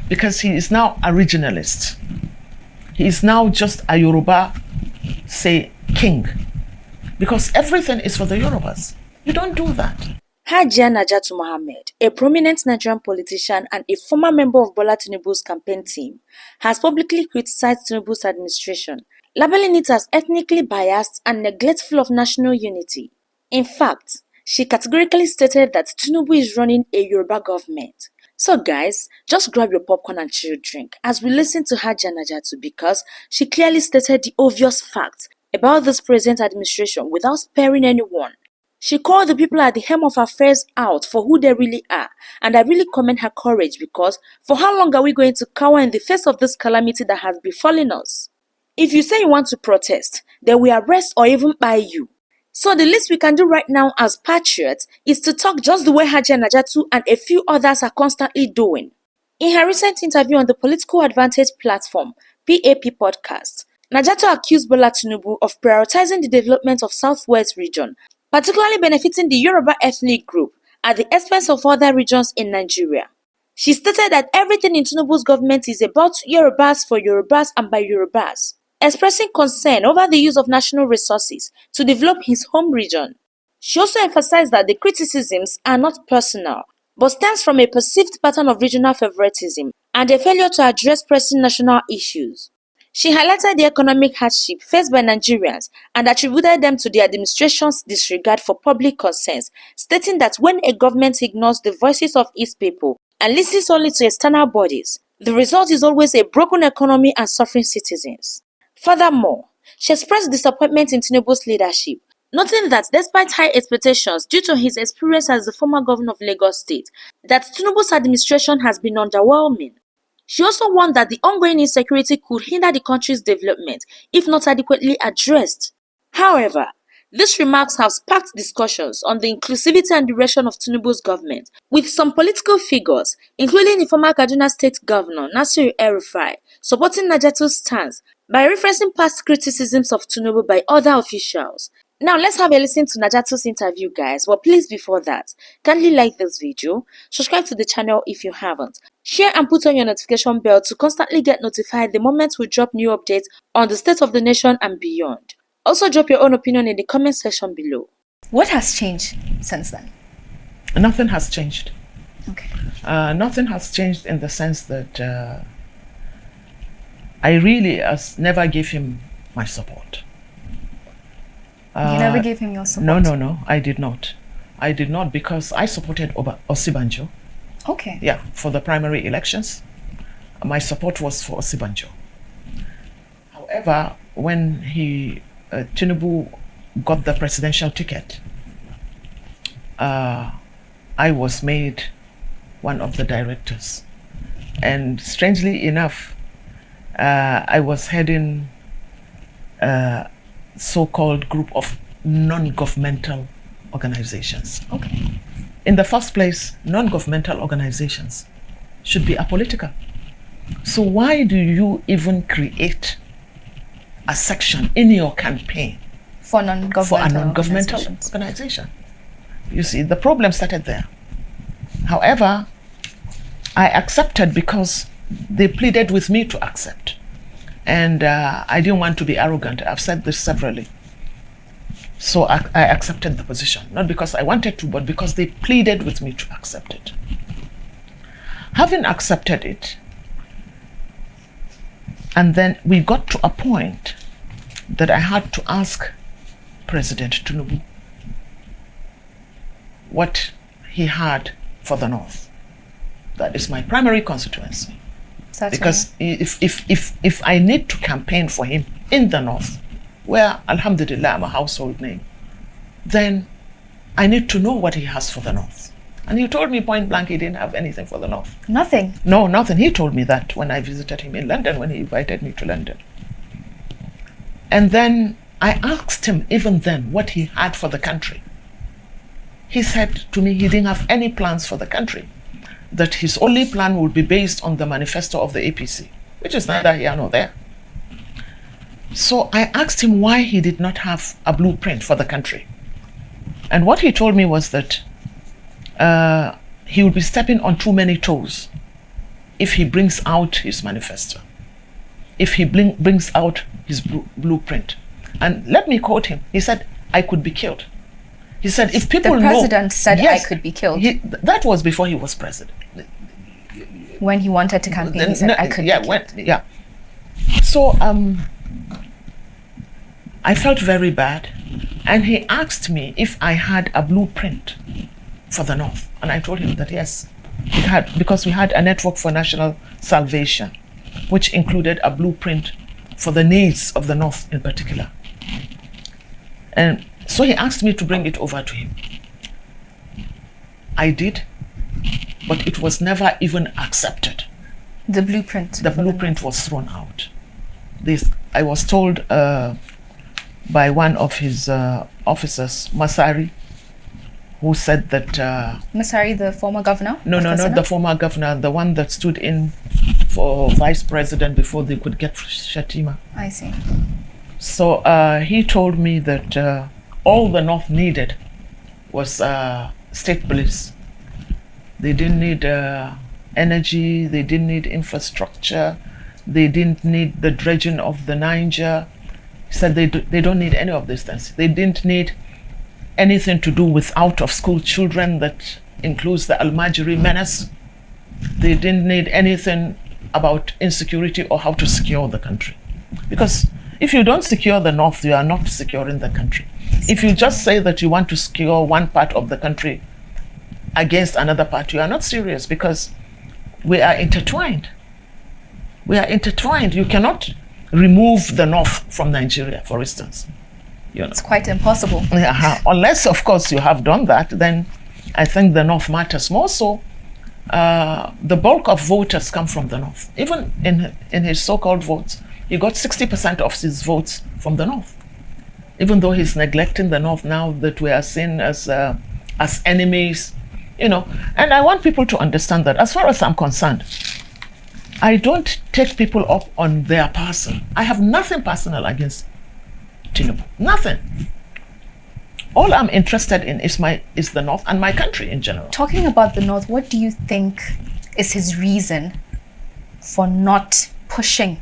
because he is now a regionalist. He is now just a Yoruba, say, king, because everything is for the Yorubas. You don't do that. Haijiya Naja'atu Mohammed, a prominent Nigerian politician and a former member of Bola Tinubu's campaign team, has publicly criticized Tinubu's administration, labeling it as ethnically biased and neglectful of national unity. In fact, she categorically stated that Tinubu is running a Yoruba government. So guys, just grab your popcorn and chill drink as we listen to Haijiya Naja'atu, because she clearly stated the obvious facts about this present administration without sparing anyone. She called the people at the helm of affairs out for who they really are, and I really commend her courage, because for how long are we going to cower in the face of this calamity that has befallen us? If you say you want to protest, then we arrest or even buy you. So the least we can do right now as patriots is to talk just the way Haijiya Naja'atu and a few others are constantly doing. In her recent interview on the Political Advantage platform, PAP podcast, Naja'atu accused Bola Tinubu of prioritizing the development of Southwest region, particularly benefiting the Yoruba ethnic group at the expense of other regions in Nigeria. She stated that everything in Tinubu's government is about Yorubas for Yorubas and by Yorubas, expressing concern over the use of national resources to develop his home region. She also emphasized that the criticisms are not personal, but stems from a perceived pattern of regional favoritism and a failure to address pressing national issues. She highlighted the economic hardship faced by Nigerians and attributed them to the administration's disregard for public concerns, stating that when a government ignores the voices of its people and listens only to external bodies, the result is always a broken economy and suffering citizens. Furthermore, she expressed disappointment in Tinubu's leadership, noting that despite high expectations due to his experience as the former governor of Lagos State, that Tinubu's administration has been underwhelming. She also warned that the ongoing insecurity could hinder the country's development if not adequately addressed. However, these remarks have sparked discussions on the inclusivity and direction of Tinubu's government, with some political figures, including the former Kaduna State Governor Nasir El-Rufai, supporting Naja'atu's stance by referencing past criticisms of Tinubu by other officials. Now let's have a listen to Naja'atu's interview, guys. But please, before that, kindly like this video, subscribe to the channel if you haven't, share and put on your notification bell to constantly get notified the moment we drop new updates on the state of the nation and beyond. Also drop your own opinion in the comment section below. What has changed since then? Nothing has changed. Okay. Nothing has changed in the sense that I really never gave him my support. You never gave him your support? No, I did not. I did not, because I supported Osibanjo. Okay. Yeah, for the primary elections. My support was for Osibanjo. However, when Tinubu got the presidential ticket, I was made one of the directors. And strangely enough, I was heading so-called group of non-governmental organizations. Okay. In the first place, non-governmental organizations should be apolitical. So why do you even create a section in your campaign for a non-governmental organization? You see, the problem started there. However, I accepted because they pleaded with me to accept. And I didn't want to be arrogant. I've said this severally. So I accepted the position, not because I wanted to, but because they pleaded with me to accept it. Having accepted it, and then we got to a point that I had to ask President Tinubu what he had for the North. That is my primary constituency. Certainly. Because if I need to campaign for him in the North, where alhamdulillah I'm a household name, then I need to know what he has for the North. And he told me point blank he didn't have anything for the North. Nothing? No, nothing. He told me that when I visited him in London, when he invited me to London. And then I asked him even then what he had for the country. He said to me he didn't have any plans for the country, that his only plan would be based on the manifesto of the APC, which is neither here nor there. So I asked him why he did not have a blueprint for the country. And what he told me was that he would be stepping on too many toes if he brings out his manifesto, if he brings out his blueprint. And let me quote him. He said, I could be killed. He said, if people know... The president said, yes, I could be killed. That was before he was president. When he wanted to campaign, he said, I could be killed. So I felt very bad. And he asked me if I had a blueprint for the North. And I told him that yes, it had, because we had a network for national salvation, which included a blueprint for the needs of the North in particular. And so he asked me to bring it over to him. I did, but it was never even accepted. The blueprint? The blueprint was thrown out. I was told by one of his officers, Masari, who said that... Masari, the former governor? No, not the former governor, the one that stood in for vice president before they could get Shatima. I see. So he told me that all the North needed was state police. They didn't need energy, they didn't need infrastructure, they didn't need the dredging of the Niger. He said they don't need any of these things. They didn't need anything to do with out-of-school children, that includes the Almajiri menace. They didn't need anything about insecurity or how to secure the country. Because if you don't secure the North, you are not securing the country. If you just say that you want to secure one part of the country against another part, you are not serious, because we are intertwined. We are intertwined. You cannot remove the North from Nigeria, for instance. You know. It's quite impossible. Unless, of course, you have done that, then I think the North matters more. So the bulk of voters come from the North. Even in his so-called votes, he got 60% of his votes from the North. Even though he's neglecting the North now that we are seen as enemies, you know. And I want people to understand that, as far as I'm concerned, I don't take people up on their person. I have nothing personal against Tinubu. Nothing. All I'm interested in is the North and my country in general. Talking about the North, what do you think is his reason for not pushing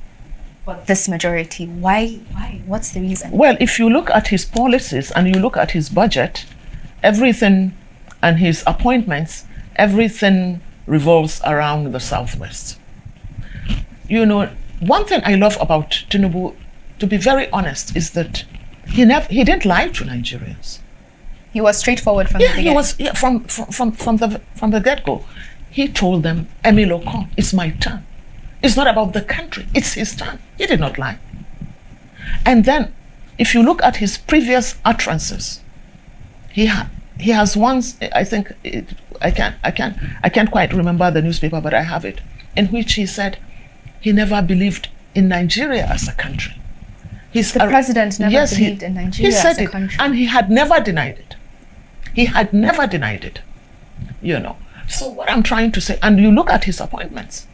for this majority? Why? What's the reason? Well, if you look at his policies and you look at his budget, everything and his appointments, everything revolves around the Southwest. You know, one thing I love about Tinubu, to be very honest, is that he didn't lie to Nigerians. He was straightforward from the beginning. He was from the get-go. He told them, Emile Ocon, it's my turn. It's not about the country, it's his turn. He did not lie. And then, if you look at his previous utterances, he has once, I think, I can't quite remember the newspaper, but I have it, in which he said he never believed in Nigeria as a country. The president never believed in Nigeria as a country. And he had never denied it. He had never denied it, you know. So what I'm trying to say, and you look at his appointments,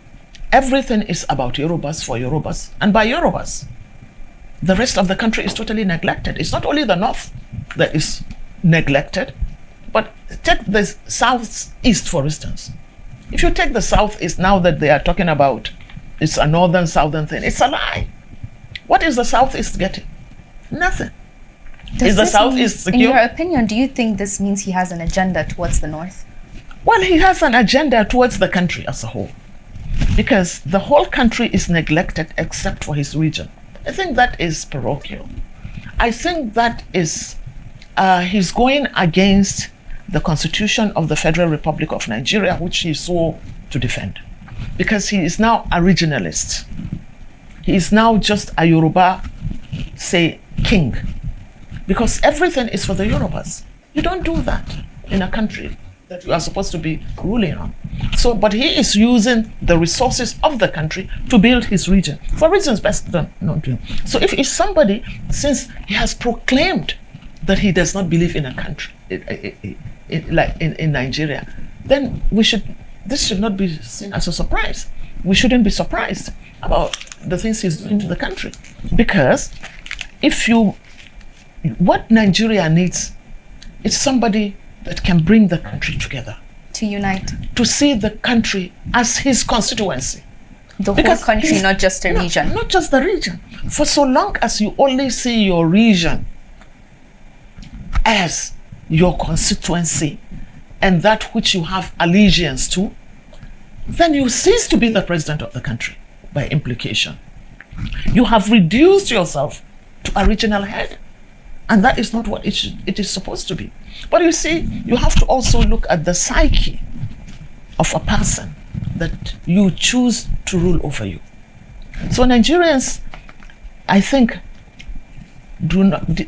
everything is about Yorubas for Yorubas and by Yorubas. The rest of the country is totally neglected. It's not only the North that is neglected, but take the Southeast, for instance. If you take the Southeast, now that they are talking about it's a northern-southern thing, it's a lie. What is the Southeast getting? Nothing. Is the Southeast secure? In your opinion, do you think this means he has an agenda towards the North? Well, he has an agenda towards the country as a whole, because the whole country is neglected except for his region. I think that is parochial. I think that is, he's going against the Constitution of the Federal Republic of Nigeria, which he swore to defend, because he is now a regionalist. He is now just a Yoruba, say, king, because everything is for the Yorubas. You don't do that in a country that you are supposed to be ruling on. So, but he is using the resources of the country to build his region for reasons best known to him. So if somebody, since he has proclaimed that he does not believe in a country, like in Nigeria, then this should not be seen as a surprise. We shouldn't be surprised about the things he's doing to the country. Because what Nigeria needs is somebody that can bring the country together. To unite. To see the country as his constituency. The whole country, not just a region. Not just the region. For so long as you only see your region as your constituency and that which you have allegiance to, then you cease to be the president of the country by implication. You have reduced yourself to a regional head, and that is not what it is supposed to be. But you see, you have to also look at the psyche of a person that you choose to rule over you. So Nigerians, I think,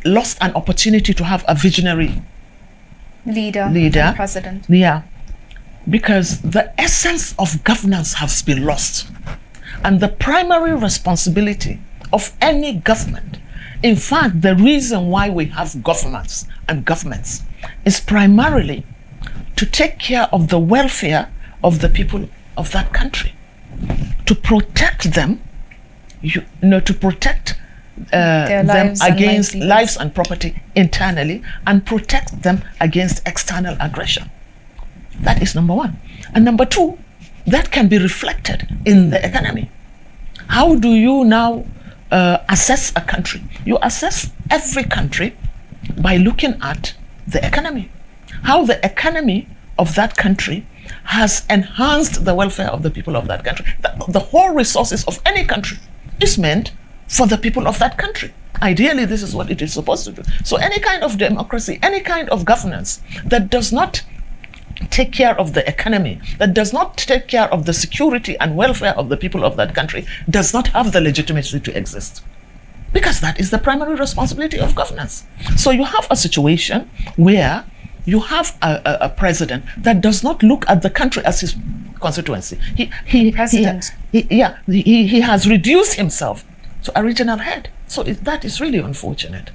lost an opportunity to have a visionary leader, president. Yeah, because the essence of governance has been lost. And the primary responsibility of any government, in fact, the reason why we have governments is primarily to take care of the welfare of the people of that country, to protect them, to protect them against lives and property internally, and protect them against external aggression. That is number one. And number two, that can be reflected in the economy. How do you now assess a country? You assess every country by looking at the economy. How the economy of that country has enhanced the welfare of the people of that country. The whole resources of any country is meant for the people of that country. Ideally, this is what it is supposed to do. So any kind of democracy, any kind of governance that does not take care of the economy, that does not take care of the security and welfare of the people of that country, does not have the legitimacy to exist. Because that is the primary responsibility of governance. So you have a situation where you have a president that does not look at the country as his constituency. He has reduced himself to a regional head. So that is really unfortunate.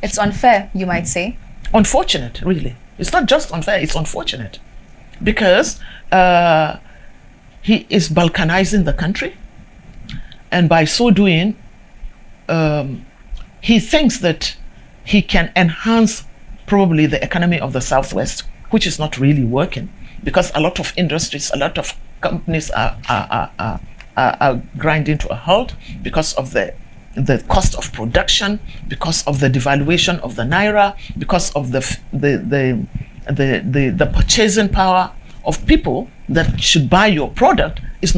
It's unfair, you might say. Unfortunate, really. It's not just unfair, it's unfortunate. Because he is balkanizing the country. And by so doing, he thinks that he can enhance probably the economy of the Southwest, which is not really working, because a lot of industries, a lot of companies are grinding to a halt because of the cost of production, because of the devaluation of the naira, because of the purchasing power of people that should buy your product is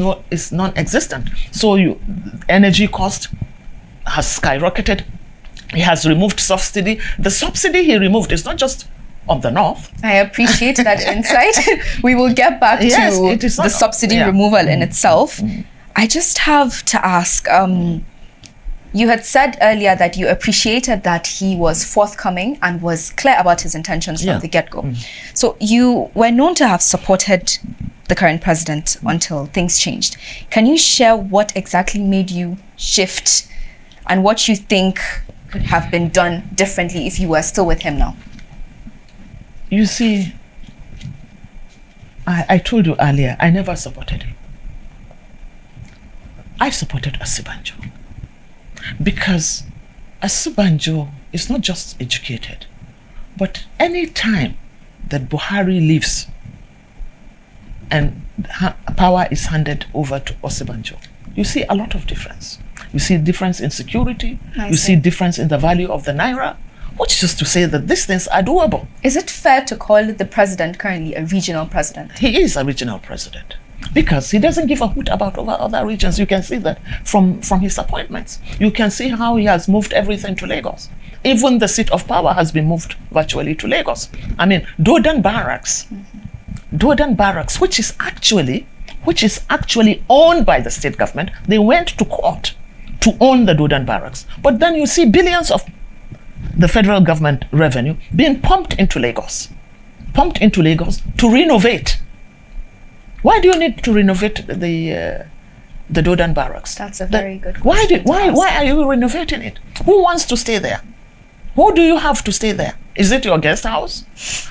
non-existent. So energy cost has skyrocketed. He has removed subsidy. The subsidy he removed is not just on the north. I appreciate that insight. We will get back to the subsidy removal in itself. I just have to ask, you had said earlier that you appreciated that he was forthcoming and was clear about his intentions from the get-go. So you were known to have supported the current president until things changed. Can you share what exactly made you shift and what you think could have been done differently if you were still with him now? You see, I told you earlier, I never supported him. I supported Osibanjo because Osibanjo is not just educated, but any time that Buhari leaves and power is handed over to Osibanjo, you see a lot of difference. You see difference in security, you see difference in the value of the naira, which is to say that these things are doable. Is it fair to call the president currently a regional president? He is a regional president because he doesn't give a hoot about other regions. You can see that from his appointments. You can see how he has moved everything to Lagos. Even the seat of power has been moved virtually to Lagos. I mean, Dodan Barracks, which is actually owned by the state government, they went to court to own the Dodan Barracks. But then you see billions of the federal government revenue being pumped into Lagos to renovate. Why do you need to renovate the Dodan Barracks? That's a very good question. Why are you renovating it? Who wants to stay there? Who do you have to stay there? Is it your guest house?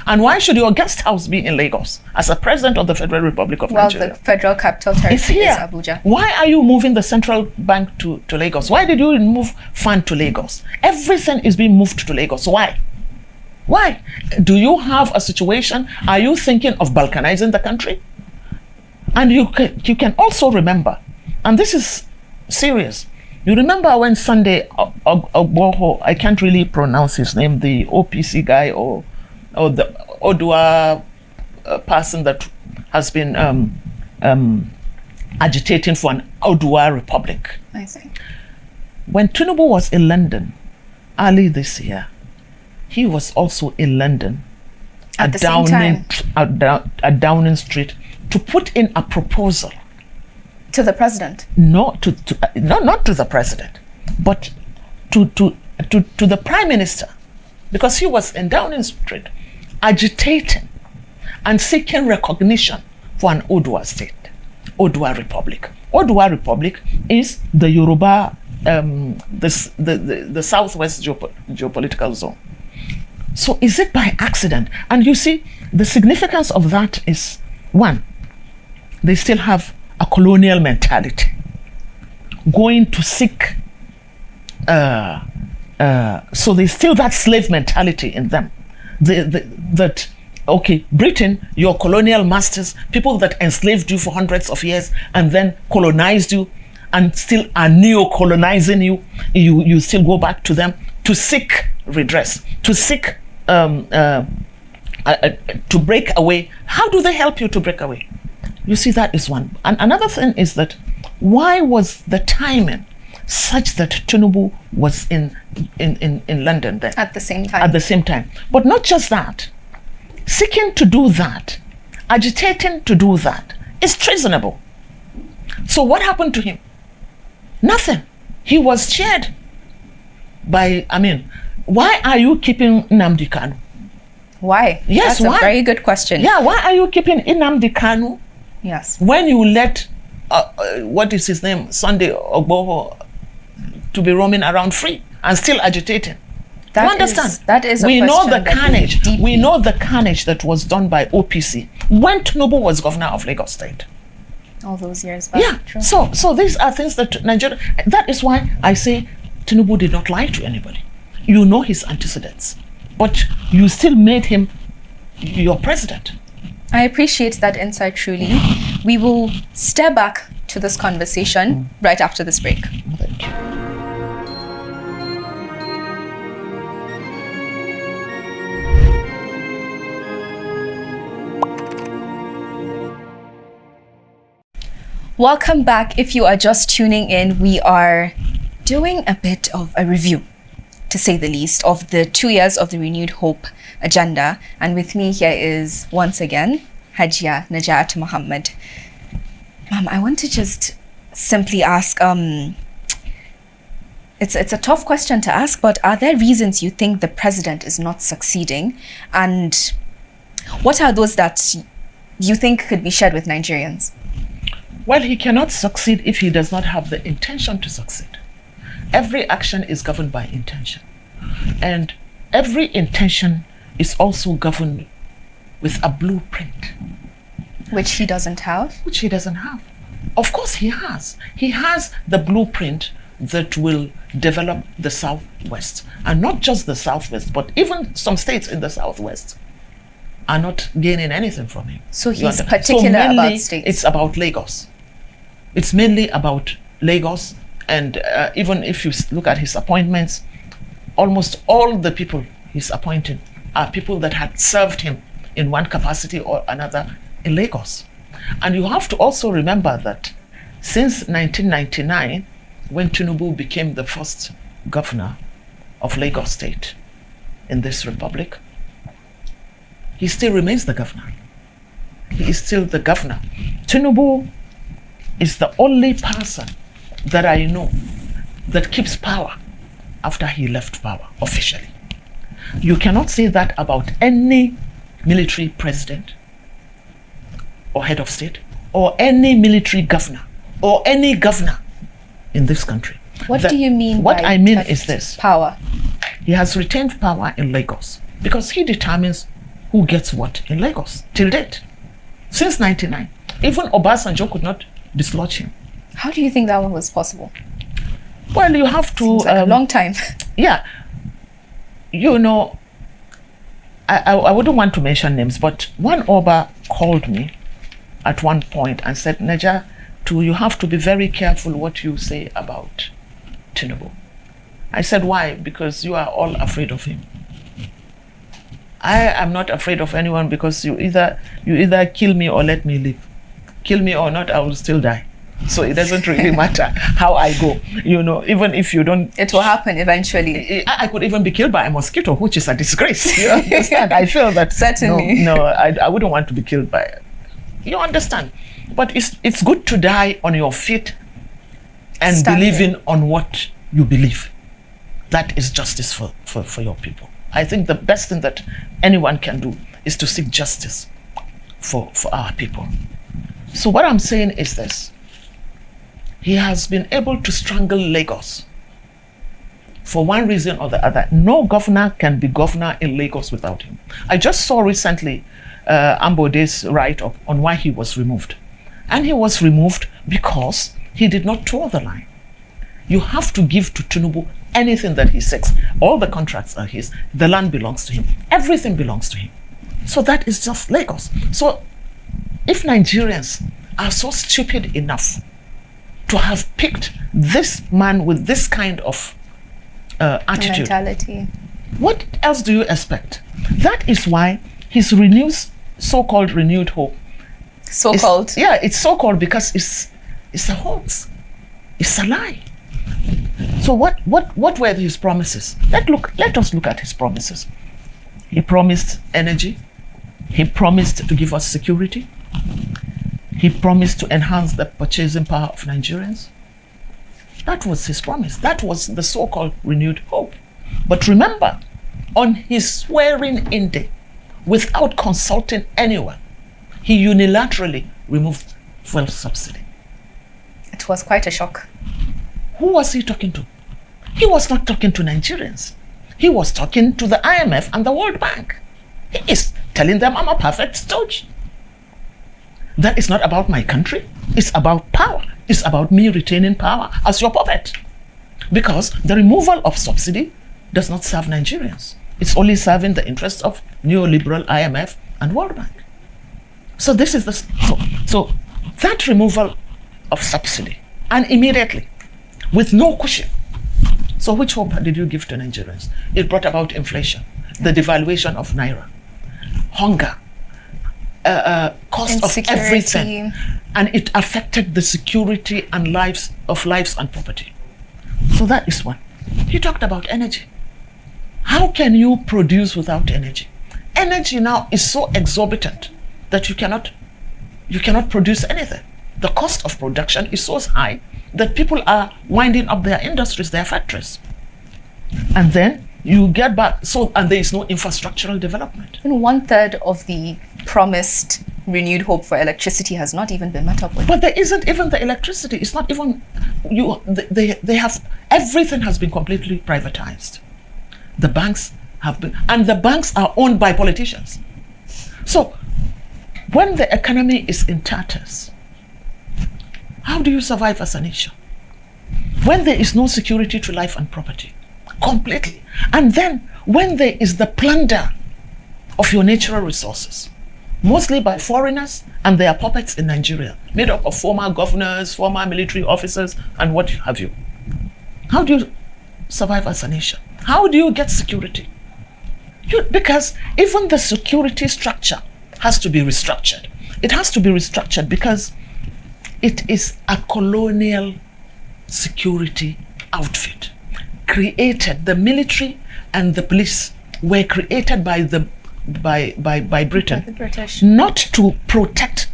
And why should your guest house be in Lagos as a president of the Federal Republic of Nigeria? Well, the federal capital territory is Abuja. Why are you moving the central bank to Lagos? Why did you move fund to Lagos? Everything is being moved to Lagos. Why? Why? Do you have a situation? Are you thinking of balkanizing the country? And you can also remember, and this is serious, you remember when Sunday Ogboho, I can't really pronounce his name, the OPC guy or the Odua person that has been agitating for an Odua republic. I see. When Tinubu was in London early this year, he was also in London at the same time at Downing Street to put in a proposal to the president. Not to the president, but to the prime minister, because he was in Downing Street agitating and seeking recognition for an Odua state, Odua Republic. Odua Republic is the Yoruba, the southwest geopolitical zone. So is it by accident? And you see, the significance of that is, one, they still have a colonial mentality, going to seek, so there's still that slave mentality in them. That, okay, Britain, your colonial masters, people that enslaved you for hundreds of years and then colonized you and still are neo-colonizing you, you still go back to them to seek redress, to seek to break away. How do they help you to break away? You see, that is one. And another thing is that, why was the timing such that Tinubu was in London then? At the same time. At the same time. But not just that. Seeking to do that, agitating to do that, is treasonable. So what happened to him? Nothing. He was cheered by, why are you keeping Nnamdi Kanu? Why? Yes, that's why? A very good question. Yeah, why are you keeping Nnamdi Kanu? Yes. When you let, what is his name, Sunday Ogboho, to be roaming around free and still agitating? You understand? That is. We know the carnage. We know the carnage that was done by OPC when Tinubu was governor of Lagos State. All those years back. Yeah. True. So these are things that Nigeria. That is why I say Tinubu did not lie to anybody. You know his antecedents, but you still made him your president. I appreciate that insight, truly. We will step back to this conversation right after this break. Thank you. Welcome back. If you are just tuning in, we are doing a bit of a review, to say the least, of the 2 years of the Renewed Hope agenda. And with me here is, once again, Haijiya Naja'atu Mohammed. Ma'am, I want to just simply ask, it's a tough question to ask, but are there reasons you think the president is not succeeding? And what are those that you think could be shared with Nigerians? Well, he cannot succeed if he does not have the intention to succeed. Every action is governed by intention. And every intention is also governed with a blueprint. Which he doesn't have? Which he doesn't have. Of course he has. He has the blueprint that will develop the Southwest. And not just the Southwest, but even some states in the Southwest are not gaining anything from him. So he's particular about states? It's about Lagos. It's mainly about Lagos. And even if you look at his appointments, almost all the people he's appointing are people that had served him in one capacity or another in Lagos. And you have to also remember that since 1999, when Tinubu became the first governor of Lagos State in this republic, he still remains the governor. He is still the governor. Tinubu is the only person that I know that keeps power after he left power officially. You cannot say that about any military president or head of state or any military governor or any governor in this country. What do you mean what by I mean is this. Power. He has retained power in Lagos because he determines who gets what in Lagos till date. Since 1999. Even Obasanjo could not dislodge him. How do you think that one was possible? Well, you have to... Seems like a long time. Yeah. You know, I wouldn't want to mention names, but one Oba called me at one point and said, Naja'atu, you have to be very careful what you say about Tinubu. I said, why? Because you are all afraid of him. I am not afraid of anyone, because you either kill me or let me live. Kill me or not, I will still die. So it doesn't really matter how I go, even if you don't. It will happen eventually. I could even be killed by a mosquito, which is a disgrace. You understand? I feel that. Certainly. No, I wouldn't want to be killed by it. You understand? But it's good to die on your feet and believing on what you believe. That is justice for your people. I think the best thing that anyone can do is to seek justice for our people. So what I'm saying is this. He has been able to strangle Lagos for one reason or the other. No governor can be governor in Lagos without him. I just saw recently Ambode's write-up on why he was removed. And he was removed because he did not toe the line. You have to give to Tinubu anything that he seeks. All the contracts are his. The land belongs to him. Everything belongs to him. So that is just Lagos. So if Nigerians are so stupid enough to have picked this man with this kind of attitude, mentality, what else do you expect? That is why his so-called renewed hope. So-called? Yeah, it's so-called because it's a hoax. It's a lie. So what were his promises? Let us look at his promises. He promised energy. He promised to give us security. He promised to enhance the purchasing power of Nigerians. That was his promise. That was the so-called renewed hope. But remember, on his swearing-in day, without consulting anyone, he unilaterally removed fuel subsidy. It was quite a shock. Who was he talking to? He was not talking to Nigerians. He was talking to the IMF and the World Bank. He is telling them, I'm a perfect stooge. That is not about my country. It's about power. It's about me retaining power as your puppet. Because the removal of subsidy does not serve Nigerians. It's only serving the interests of neoliberal IMF and World Bank. So this is so that removal of subsidy, and immediately, with no cushion. So which hope did you give to Nigerians? It brought about inflation, the devaluation of Naira, hunger, cost of everything, and it affected the security and lives and property. So that is one. He talked about energy. How can you produce without energy? Energy now is so exorbitant that you cannot produce anything. The cost of production is so high that people are winding up their industries, their factories. And then you get back, and there is no infrastructural development. And 1/3 of the promised renewed hope for electricity has not even been met up with. But there isn't even the electricity. It's not even, they have, everything has been completely privatized. The banks have been, and the banks are owned by politicians. So when the economy is in tatters, how do you survive as a nation? When there is no security to life and property, completely. And then when there is the plunder of your natural resources, mostly by foreigners and their puppets in Nigeria, made up of former governors, former military officers, and what have you. How do you survive as a nation? How do you get security? Because even the security structure has to be restructured. It has to be restructured because it is a colonial security outfit created. The military and the police were created by Britain, By the British, not to protect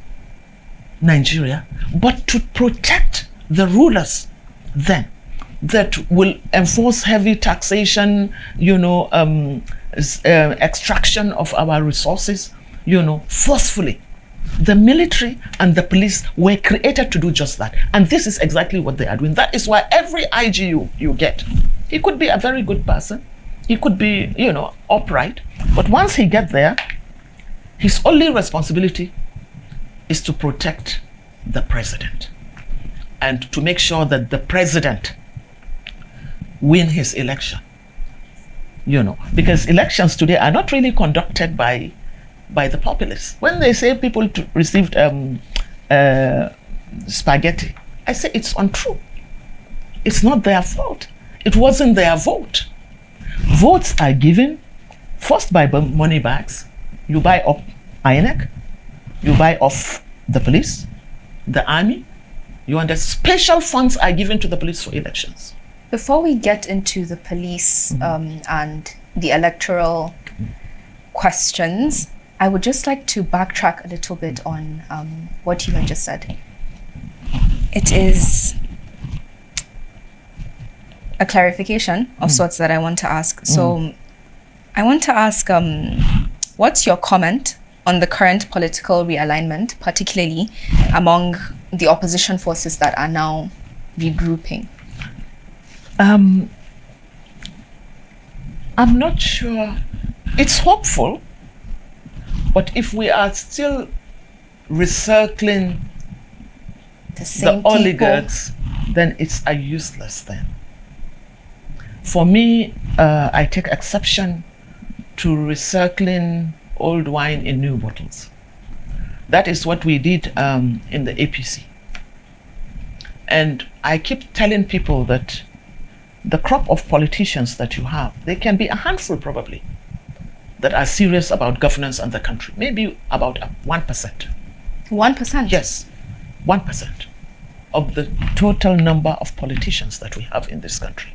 Nigeria, but to protect the rulers then, that will enforce heavy taxation, extraction of our resources, forcefully. The military and the police were created to do just that. And this is exactly what they are doing. That is why every IG you get, he could be a very good person. He could be, upright. But once he gets there, his only responsibility is to protect the president and to make sure that the president win his election. because elections today are not really conducted by the populace. When they say people received spaghetti, I say it's untrue. It's not their fault. It wasn't their vote. Votes are given first by money bags. You buy up INEC, you buy off the police, the army. Special funds are given to the police for elections. Before we get into the police and the electoral questions, I would just like to backtrack a little bit on what you had just said. It is a clarification of sorts that I want to ask. So I want to ask, what's your comment on the current political realignment, particularly among the opposition forces that are now regrouping? I'm not sure. It's hopeful, but if we are still recircling the oligarchs, then it's a useless thing. For me, I take exception to recircling old wine in new bottles. That is what we did in the APC. And I keep telling people that the crop of politicians that you have, they can be a handful probably, that are serious about governance and the country. Maybe about 1%. 1%? Yes, 1% of the total number of politicians that we have in this country.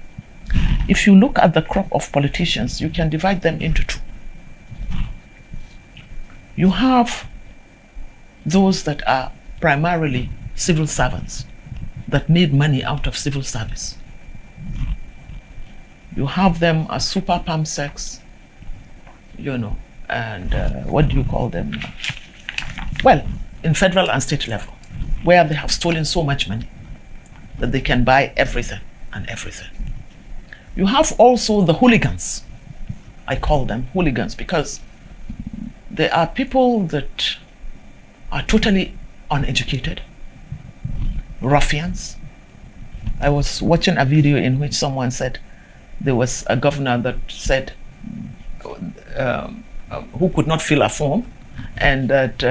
If you look at the crop of politicians, you can divide them into two. You have those that are primarily civil servants that made money out of civil service. You have them as super pamsecks, and what do you call them? Well, in federal and state level, where they have stolen so much money that they can buy everything and everything. You have also the hooligans. I call them hooligans because they are people that are totally uneducated, ruffians. I was watching a video in which someone said there was a governor that said who could not fill a form, and that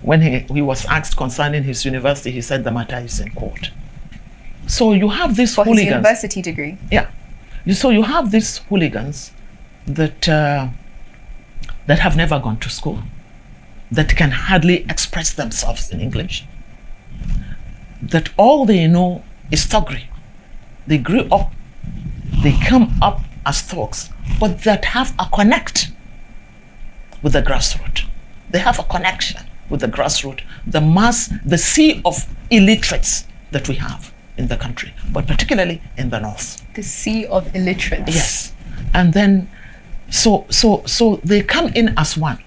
when he was asked concerning his university, he said the matter is in court. So you have these hooligans. His university degree. Yeah. So you have these hooligans that that have never gone to school, that can hardly express themselves in English, that all they know is thuggery. They grew up, they come up as thugs, but that have a connect with the grassroots. They have a connection with the grassroots, the sea of illiterates that we have in the country, but particularly in the north. The sea of illiterates. Yes. And then, so they come in as one.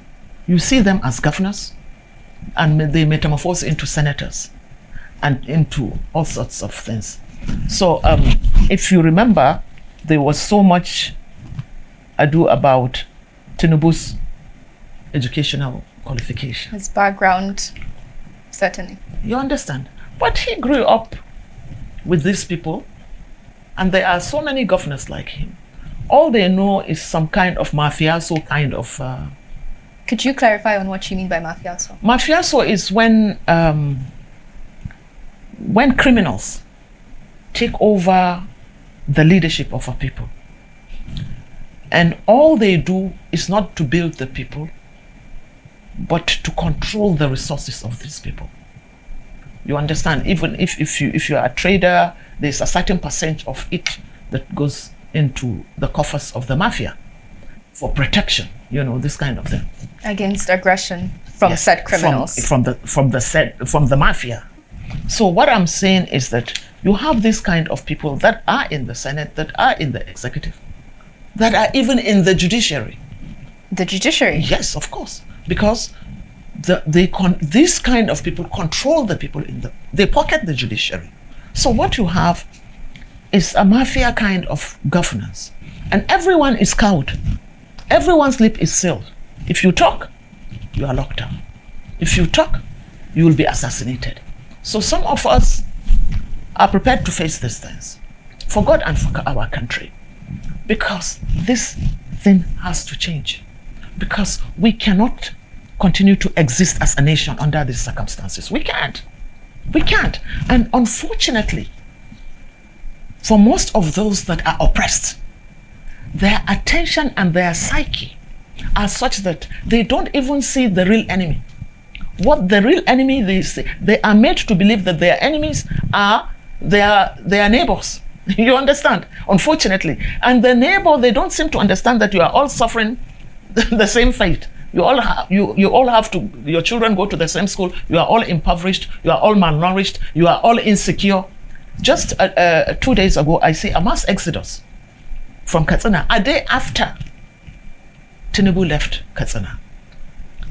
You see them as governors, and they metamorphose into senators and into all sorts of things. So if you remember, there was so much ado about Tinubu's educational qualification. His background, certainly. You understand? But he grew up with these people, and there are so many governors like him. All they know is some kind of mafioso kind of... Could you clarify on what you mean by mafioso? Mafioso is when criminals take over the leadership of a people. And all they do is not to build the people, but to control the resources of these people. You understand? Even if you're a trader, there's a certain percent of it that goes into the coffers of the mafia for protection, this kind of thing. Against aggression from said criminals. From the mafia. So what I'm saying is that you have this kind of people that are in the Senate, that are in the executive, that are even in the judiciary. The judiciary? Yes, of course. Because these kind of people control the people they pocket the judiciary. So what you have is a mafia kind of governance, and everyone is cowed. Everyone's lip is sealed. If you talk, you are locked up. If you talk, you will be assassinated. So some of us are prepared to face these things for God and for our country. because this thing has to change. Because we cannot continue to exist as a nation under these circumstances. We can't. We can't. And unfortunately, for most of those that are oppressed, their attention and their psyche are such that they don't even see the real enemy. What the real enemy they see, they are made to believe that their enemies are their neighbors. You understand? Unfortunately. And the neighbor, they don't seem to understand that you are all suffering the same fate. You all have to, your children go to the same school, you are all impoverished, you are all malnourished, you are all insecure. Just 2 days ago, I see a mass exodus from Katsina, a day after Tinubu left Katsina.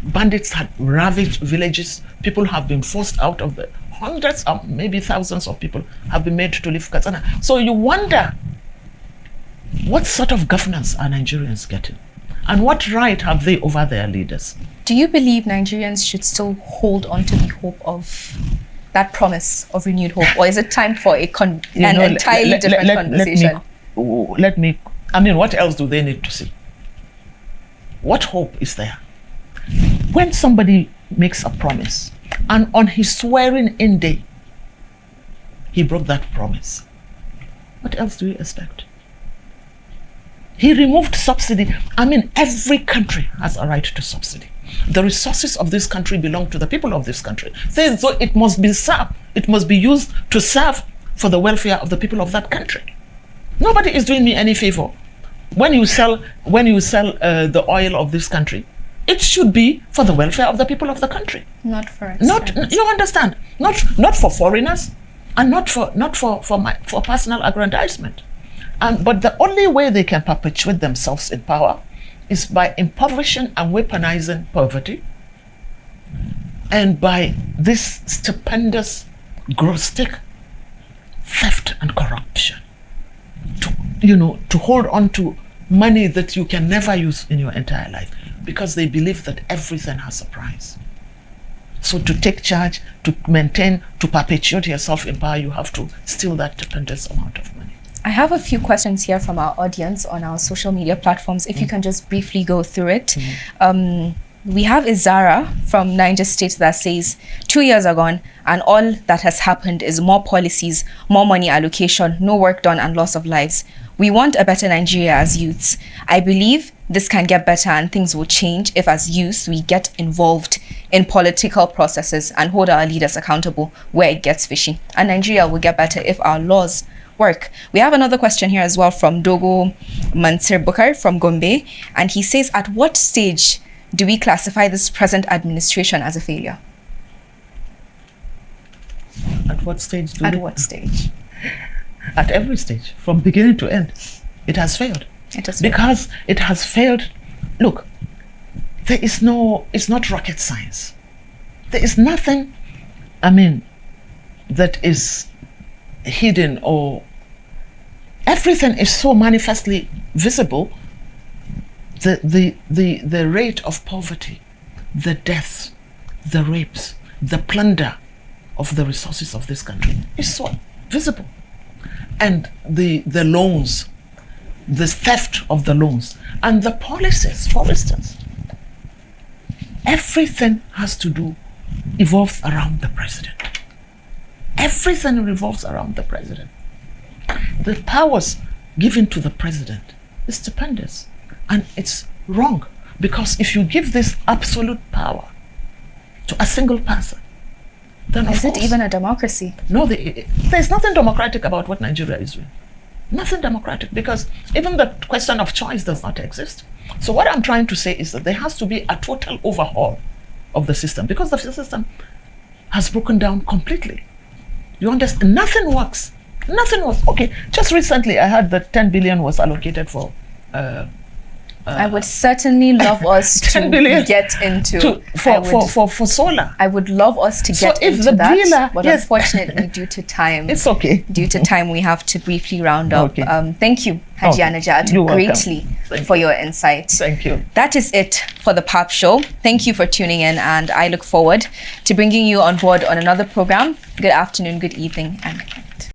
Bandits had ravaged villages, people have been forced out of the hundreds or maybe thousands of people have been made to leave Katsina. So you wonder, what sort of governance are Nigerians getting? And what right have they over their leaders? Do you believe Nigerians should still hold on to the hope of that promise of renewed hope? Or is it time for an entirely different conversation? What else do they need to see? What hope is there? When somebody makes a promise and on his swearing-in day, he broke that promise, what else do you expect? He removed subsidy. Every country has a right to subsidy. The resources of this country belong to the people of this country. So it must be served. It must be used to serve for the welfare of the people of that country. Nobody is doing me any favor. When you sell the oil of this country, it should be for the welfare of the people of the country. Not for you understand? Not for foreigners, and not for personal aggrandizement. But the only way they can perpetuate themselves in power is by impoverishing and weaponizing poverty, and by this stupendous, grotesque theft and corruption. To hold on to money that you can never use in your entire life, because they believe that everything has a price. So to take charge, to maintain, to perpetuate yourself in power, you have to steal that stupendous amount of money. I have a few questions here from our audience on our social media platforms. If you can just briefly go through it. We have Izara from Niger State that says, 2 years are gone and all that has happened is more policies, more money allocation, no work done and loss of lives. We want a better Nigeria as youths. I believe this can get better and things will change if as youths we get involved in political processes and hold our leaders accountable where it gets fishy. And Nigeria will get better if our laws work. We have another question here as well from Dogo Mansur Bukar from Gombe, and he says, at what stage do we classify this present administration as a failure? At what stage? What stage? At every stage, from beginning to end. It has failed. Because it has failed. Look, it's not rocket science. There is nothing, that is hidden, or everything is so manifestly visible. The rate of poverty, the deaths, the rapes, the plunder of the resources of this country is so visible. And the loans, the theft of the loans, and the policies, for instance, everything evolves around the president. Everything revolves around the president. The powers given to the president is stupendous, and it's wrong, because if you give this absolute power to a single person, then is it even a democracy? No, there's nothing democratic about what Nigeria is doing. Nothing democratic, because even the question of choice does not exist. So what I'm trying to say is that there has to be a total overhaul of the system, because the system has broken down completely. You understand? Nothing works. Okay, just recently I heard that 10 billion was allocated for I would certainly love us to get into for solar. I would love us to get into that, but unfortunately, due to time, it's okay. Due to time, we have to briefly round up. Okay. Thank you, Haijiya Naja'atu, greatly for your insight. Thank you. That is it for the PAP Show. Thank you for tuning in, and I look forward to bringing you on board on another program. Good afternoon, good evening, and